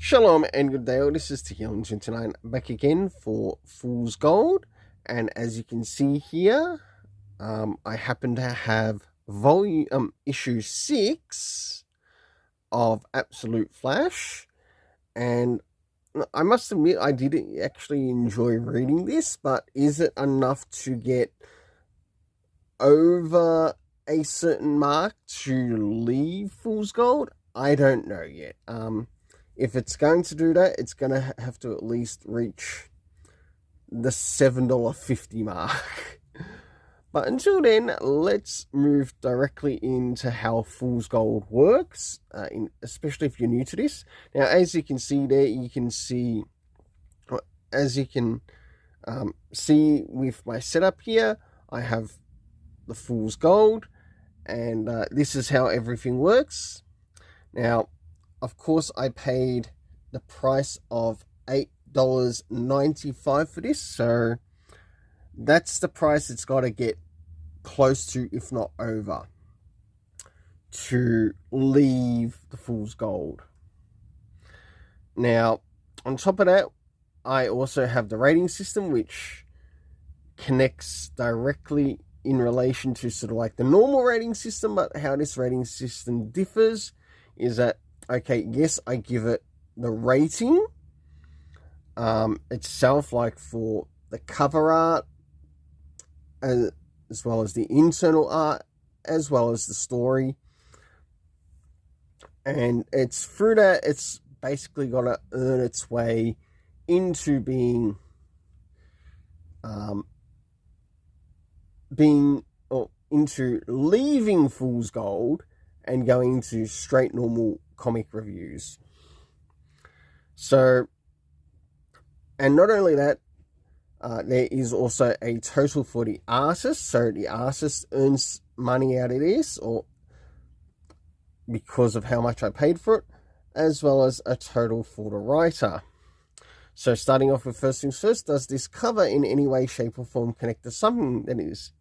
Shalom and good day all, this is Tequila29 back again for Fool's Gold, and as you can see here, I happen to have issue 6 of Absolute Flash, and I must admit I did actually enjoy reading this, but is it enough to get over a certain mark to leave Fool's Gold? I don't know yet. If it's going to do that, it's going to have to at least reach the $7.50 mark. But until then, let's move directly into how Fool's Gold works, especially if you're new to this. Now, as you can see there, as you can see with my setup here, I have the Fool's Gold, and this is how everything works. Now, of course, I paid the price of $8.95 for this, so that's the price it's got to get close to, if not over, to leave the Fool's Gold. Now, on top of that, I also have the rating system, which connects directly in relation to sort of like the normal rating system, but how this rating system differs is that, okay, yes, I give it the rating itself, like for the cover art, as well as the internal art, as well as the story. And it's through that, it's basically got to earn its way into into leaving Fool's Gold and going to straight normal comic reviews. So, and not only that, there is also a total for the artist. So the artist earns money out of this, or because of how much I paid for it, as well as a total for the writer. So starting off with first things first, does this cover in any way, shape or form connect to something that is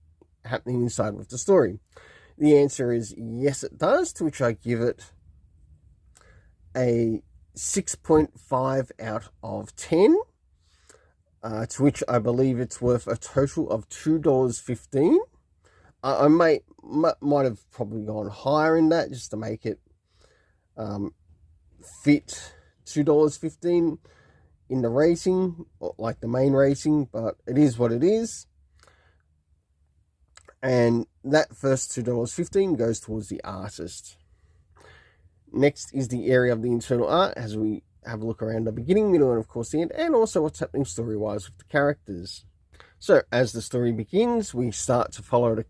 happening inside with the story? The answer is yes, it does, to which I give it a 6.5 out of 10, to which I believe it's worth a total of $2.15. I might have probably gone higher in that just to make it fit $2.15 in the rating, like the main rating, but it is what it is. And that first $2.15 goes towards the artist. Next is the area of the internal art, as we have a look around the beginning, middle, and of course the end, and also what's happening story-wise with the characters. So, as the story begins, we start to follow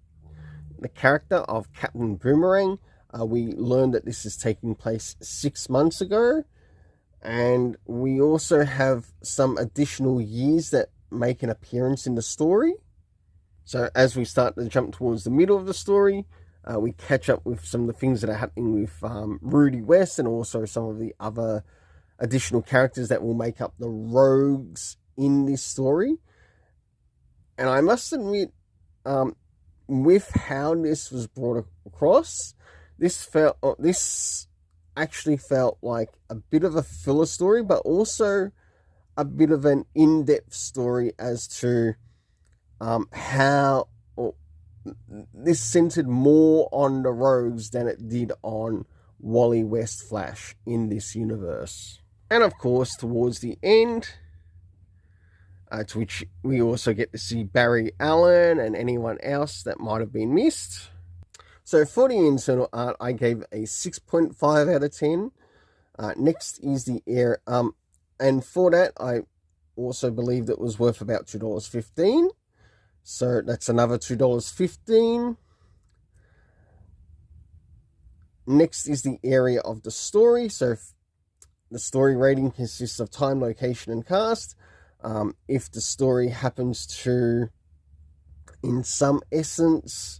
the character of Captain Boomerang. We learn that this is taking place 6 months ago, and we also have some additional years that make an appearance in the story. So, as we start to jump towards the middle of the story, we catch up with some of the things that are happening with Rudy West, and also some of the other additional characters that will make up the rogues in this story. And I must admit, with how this was brought across, this actually felt like a bit of a filler story, but also a bit of an in-depth story as to how this centered more on the rogues than it did on Wally West Flash in this universe. And of course, towards the end, to which we also get to see Barry Allen and anyone else that might have been missed. So for the internal art, I gave a 6.5 out of 10. Next is the air, and for that, I also believed it was worth about $2.15. So that's another $2.15. Next is the area of the story. So the story rating consists of time, location, and cast. If the story happens to, in some essence,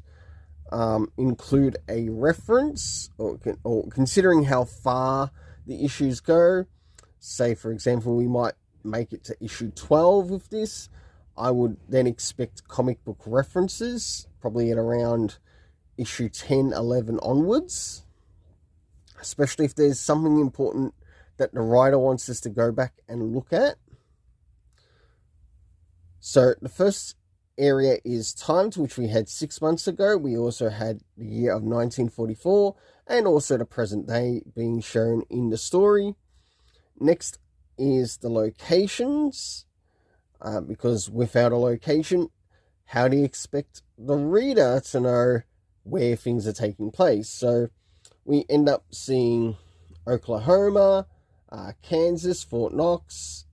include a reference, or considering how far the issues go, say for example we might make it to issue 12 with this, I would then expect comic book references, probably at around issue 10, 11 onwards, especially if there's something important that the writer wants us to go back and look at. So the first area is timed, which we had 6 months ago. We also had the year of 1944 and also the present day being shown in the story. Next is the locations, because without a location, how do you expect the reader to know where things are taking place? So we end up seeing Oklahoma, Kansas, Fort Knox,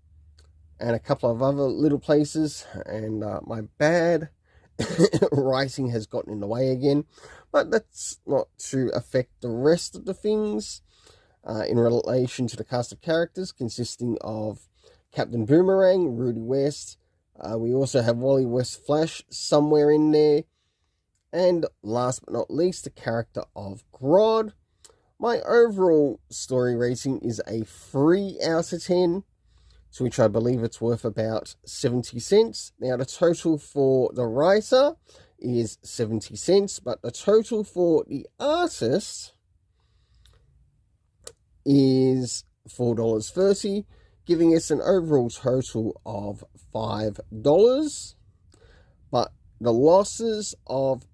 and a couple of other little places. And my bad writing has gotten in the way again, but that's not to affect the rest of the things in relation to the cast of characters consisting of Captain Boomerang, Rudy West. We also have Wally West Flash somewhere in there. And last but not least, the character of Grodd. My overall story rating is a 3 out of 10, to which I believe it's worth about 70 cents. Now, the total for the writer is 70 cents, but the total for the artist is $4.30, giving us an overall total of $5, but the losses of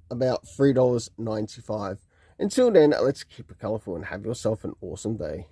about $3.95. Until then, let's keep it colourful and have yourself an awesome day.